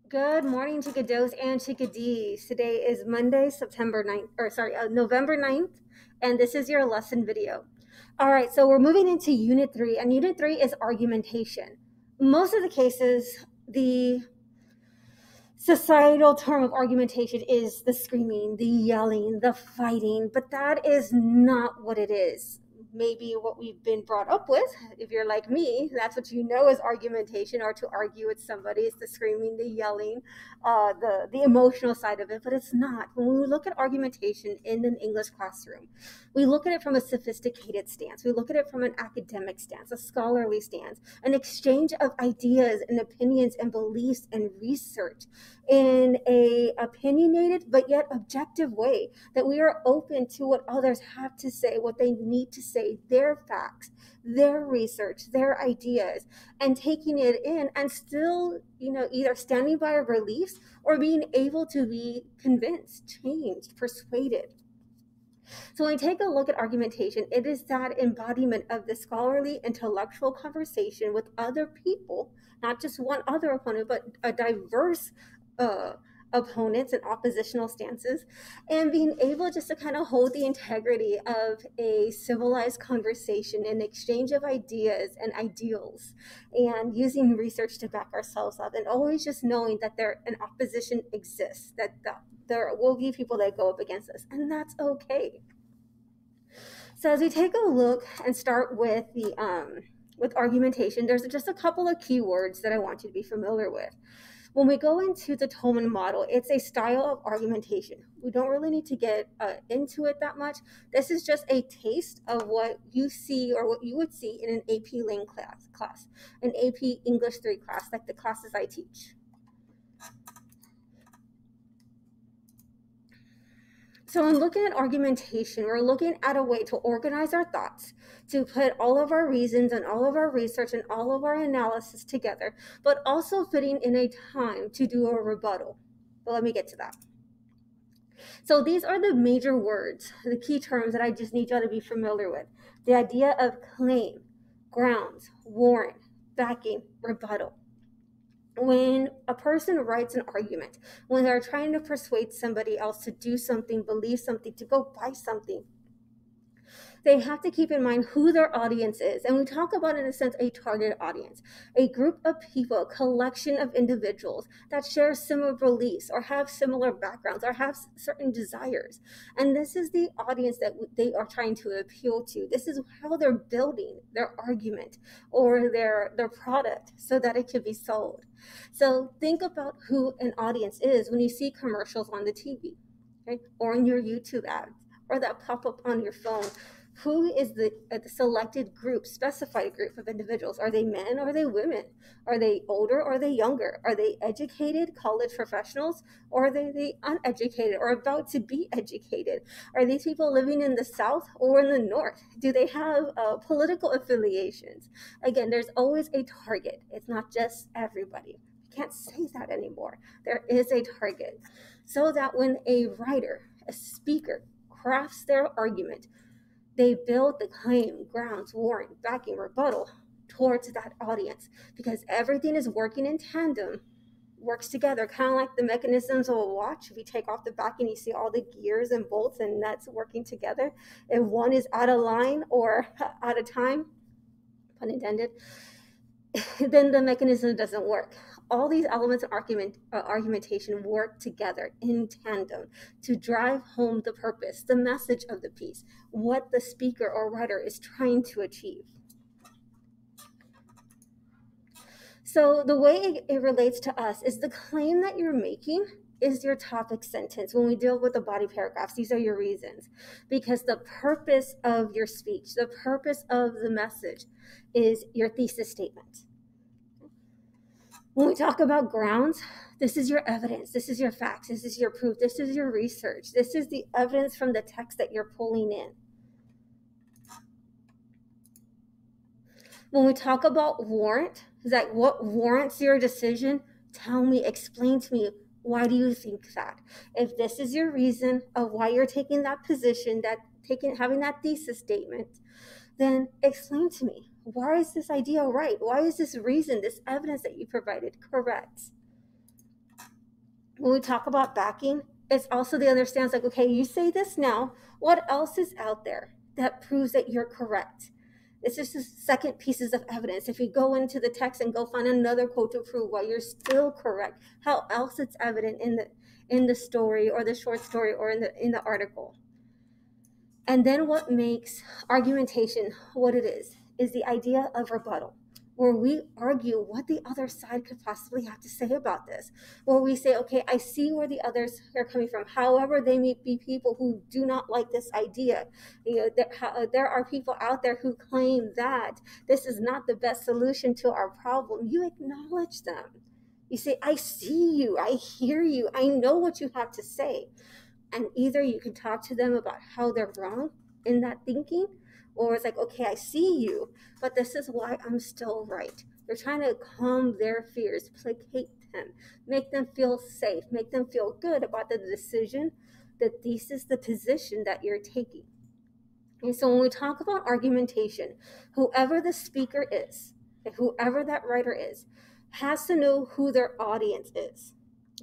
Good morning, Chickadoes and Chickadees. Today is Monday, November 9th, and this is your lesson video. All right, so we're moving into Unit 3, and Unit 3 is argumentation. Most of the cases, the societal term of argumentation is the screaming, the yelling, the fighting, but that is not what it is. Maybe what we've been brought up with, if you're like me, that's what you know is argumentation, or to argue with somebody. It's the screaming, the yelling, the emotional side of it, but it's not. When we look at argumentation in an English classroom, we look at it from a sophisticated stance. We look at it from an academic stance, a scholarly stance, an exchange of ideas and opinions and beliefs and research in a opinionated but yet objective way, that we are open to what others have to say, what they need to say, their facts, their research, their ideas, and taking it in and still, either standing by our beliefs or being able to be convinced, changed, persuaded. So when we take a look at argumentation, it is that embodiment of the scholarly intellectual conversation with other people, not just one other opponent, but a diverse uh, opponents and oppositional stances, and being able just to kind of hold the integrity of a civilized conversation, an exchange of ideas and ideals, and using research to back ourselves up, and always just knowing that an opposition exists, that there will be people that go up against us, and that's okay. So as we take a look and start with the with argumentation, there's just a couple of keywords that I want you to be familiar with. When we go into the Tolman model, it's a style of argumentation. We don't really need to get into it that much. This is just a taste of what you see, or what you would see in an AP Lang class, an AP English 3 class, like the classes I teach. So when looking at argumentation, we're looking at a way to organize our thoughts, to put all of our reasons and all of our research and all of our analysis together, but also fitting in a time to do a rebuttal. But let me get to that. So these are the major words, the key terms that I just need y'all to be familiar with. The idea of claim, grounds, warrant, backing, rebuttal. When a person writes an argument, when they're trying to persuade somebody else to do something, believe something, to go buy something, they have to keep in mind who their audience is. And we talk about, in a sense, a target audience, a group of people, a collection of individuals that share similar beliefs or have similar backgrounds or have certain desires. And this is the audience that they are trying to appeal to. This is how they're building their argument or their product so that it can be sold. So think about who an audience is when you see commercials on the TV, okay, or in your YouTube ads, or that pop up on your phone. Who is the selected group, specified group of individuals? Are they men? Are they women? Are they older? Or are they younger? Are they educated college professionals? Or are they the uneducated or about to be educated? Are these people living in the South or in the North? Do they have political affiliations? Again, there's always a target. It's not just everybody. You can't say that anymore. There is a target. So that when a writer, a speaker, crafts their argument, they build the claim, grounds, warrant, backing, rebuttal towards that audience, because everything is working in tandem, works together, kind of like the mechanisms of a watch. If you take off the back and you see all the gears and bolts and nuts working together, if one is out of line or out of time, pun intended, then the mechanism doesn't work. All these elements of argumentation work together in tandem to drive home the purpose, the message of the piece, what the speaker or writer is trying to achieve. So the way it relates to us is the claim that you're making is your topic sentence. When we deal with the body paragraphs, these are your reasons, because the purpose of your speech, the purpose of the message is your thesis statement. When we talk about grounds, this is your evidence, this is your facts, this is your proof, this is your research, this is the evidence from the text that you're pulling in. When we talk about warrant, is that what warrants your decision? Tell me, explain to me, why do you think that? If this is your reason of why you're taking that position, having that thesis statement, then explain to me, why is this idea right? Why is this reason, this evidence that you provided correct? When we talk about backing, it's also the understands like, okay, you say this now, what else is out there that proves that you're correct? It's just the second pieces of evidence. If you go into the text and go find another quote to prove why you're still correct, how else it's evident in the story or the short story or in the article. And then what makes argumentation what it is the idea of rebuttal, where we argue what the other side could possibly have to say about this, where we say, okay, I see where the others are coming from. However, they may be people who do not like this idea. There are people out there who claim that this is not the best solution to our problem. You acknowledge them. You say, I see you, I hear you, I know what you have to say. And either you can talk to them about how they're wrong in that thinking, or it's like, okay, I see you, but this is why I'm still right. They're trying to calm their fears, placate them, make them feel safe, make them feel good about the decision, the thesis, the position that you're taking. And so when we talk about argumentation, whoever the speaker is, whoever that writer is, has to know who their audience is,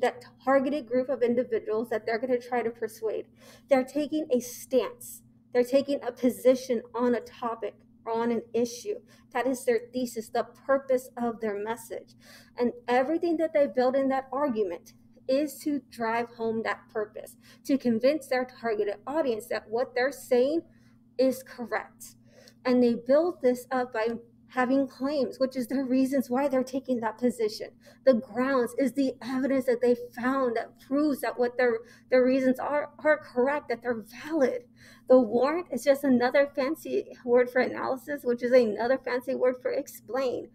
that targeted group of individuals that they're going to try to persuade. They're taking a stance. They're taking a position on a topic or on an issue. That is their thesis, the purpose of their message. And everything that they build in that argument is to drive home that purpose, to convince their targeted audience that what they're saying is correct. And they build this up by having claims, which is the reasons why they're taking that position. The grounds is the evidence that they found that proves that what their reasons are correct, that they're valid. The warrant is just another fancy word for analysis, which is another fancy word for explain.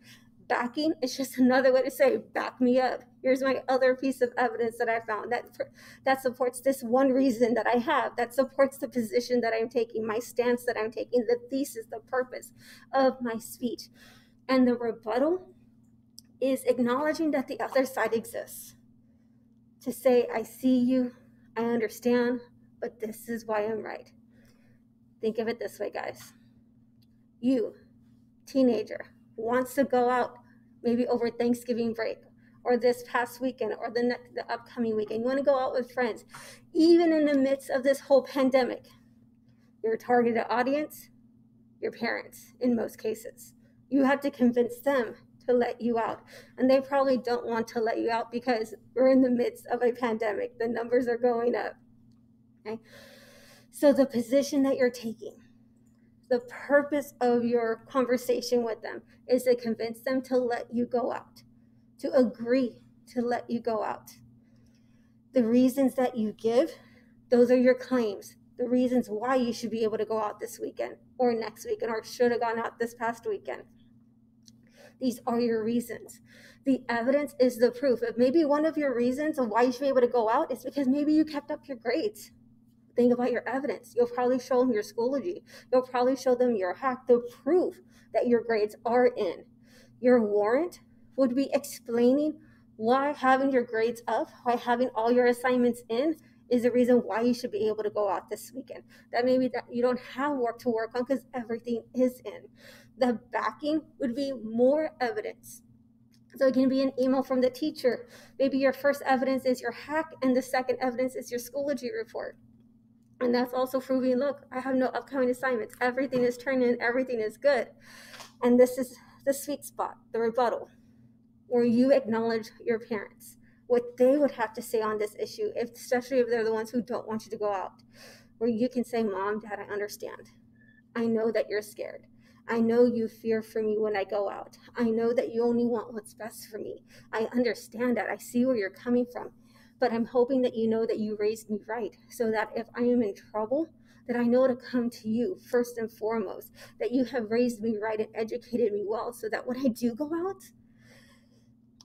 Backing is just another way to say, back me up. Here's my other piece of evidence that I found that supports this one reason that I have, that supports the position that I'm taking, my stance that I'm taking, the thesis, the purpose of my speech. And the rebuttal is acknowledging that the other side exists. To say, I see you, I understand, but this is why I'm right. Think of it this way, guys. You, teenager, wants to go out maybe over Thanksgiving break or this past weekend or the upcoming weekend. You want to go out with friends, even in the midst of this whole pandemic. Your targeted audience, your parents, in most cases. You have to convince them to let you out. And they probably don't want to let you out because we're in the midst of a pandemic. The numbers are going up. Okay? So the position that you're taking, the purpose of your conversation with them is to convince them to let you go out, to agree to let you go out. The reasons that you give, those are your claims, the reasons why you should be able to go out this weekend or next weekend or should have gone out this past weekend. These are your reasons. The evidence is the proof. If maybe one of your reasons of why you should be able to go out is because maybe you kept up your grades. Think about your evidence. You'll probably show them your Schoology. You'll probably show them your hack, the proof that your grades are in. Your warrant would be explaining why having your grades up, why having all your assignments in is the reason why you should be able to go out this weekend. That maybe that you don't have work to work on because everything is in. The backing would be more evidence. So it can be an email from the teacher. Maybe your first evidence is your hack and the second evidence is your Schoology report. And that's also proving, look, I have no upcoming assignments. Everything is turned in, everything is good. And this is the sweet spot, the rebuttal, where you acknowledge your parents, what they would have to say on this issue, especially if they're the ones who don't want you to go out, where you can say, Mom, Dad, I understand. I know that you're scared. I know you fear for me when I go out. I know that you only want what's best for me. I understand that. I see where you're coming from. But I'm hoping that you know that you raised me right, so that if I am in trouble, that I know to come to you first and foremost, that you have raised me right and educated me well, so that when I do go out,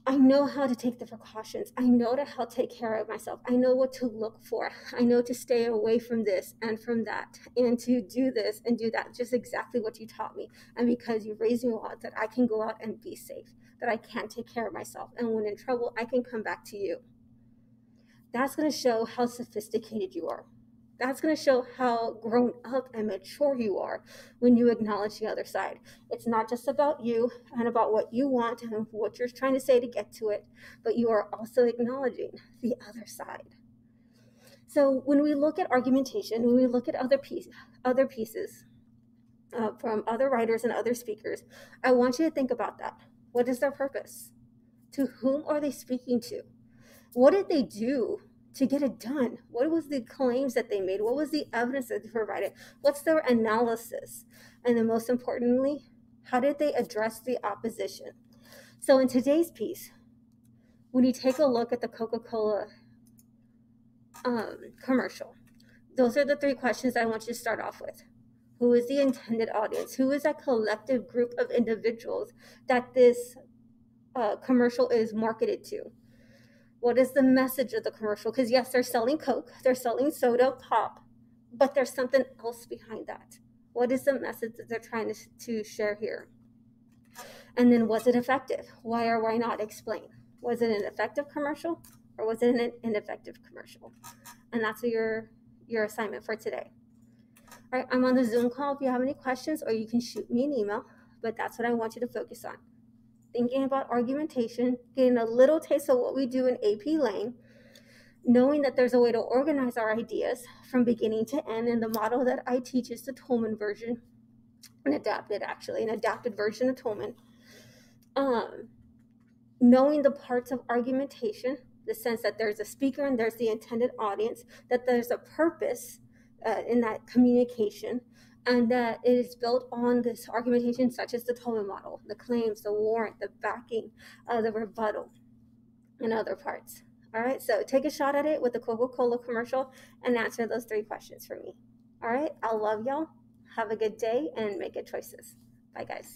I know how to take the precautions. I know how to take care of myself. I know what to look for. I know to stay away from this and from that, and to do this and do that, just exactly what you taught me. And because you raised me well, that I can go out and be safe, that I can take care of myself. And when in trouble, I can come back to you. That's going to show how sophisticated you are. That's going to show how grown up and mature you are when you acknowledge the other side. It's not just about you and about what you want and what you're trying to say to get to it, but you are also acknowledging the other side. So when we look at argumentation, when we look at other pieces from other writers and other speakers, I want you to think about that. What is their purpose? To whom are they speaking to? What did they do to get it done? What was the claims that they made? What was the evidence that they provided? What's their analysis? And then most importantly, how did they address the opposition? So in today's piece, when you take a look at the Coca-Cola commercial, those are the three questions I want you to start off with. Who is the intended audience? Who is that collective group of individuals that this commercial is marketed to? What is the message of the commercial? Because yes, they're selling Coke, they're selling soda, pop, but there's something else behind that. What is the message that they're trying to share here? And then was it effective? Why or why not? Explain. Was it an effective commercial or was it an ineffective commercial? And that's your assignment for today. All right, I'm on the Zoom call if you have any questions, or you can shoot me an email, but that's what I want you to focus on. Thinking about argumentation, getting a little taste of what we do in AP Lang, knowing that there's a way to organize our ideas from beginning to end, and the model that I teach is the Tolman version, an adapted version of Tolman. Knowing the parts of argumentation, the sense that there's a speaker and there's the intended audience, that there's a purpose in that communication, and that it is built on this argumentation such as the Tolman model, the claims, the warrant, the backing, the rebuttal, and other parts. All right, so take a shot at it with the Coca-Cola commercial and answer those three questions for me. All right, I love y'all. Have a good day and make good choices. Bye, guys.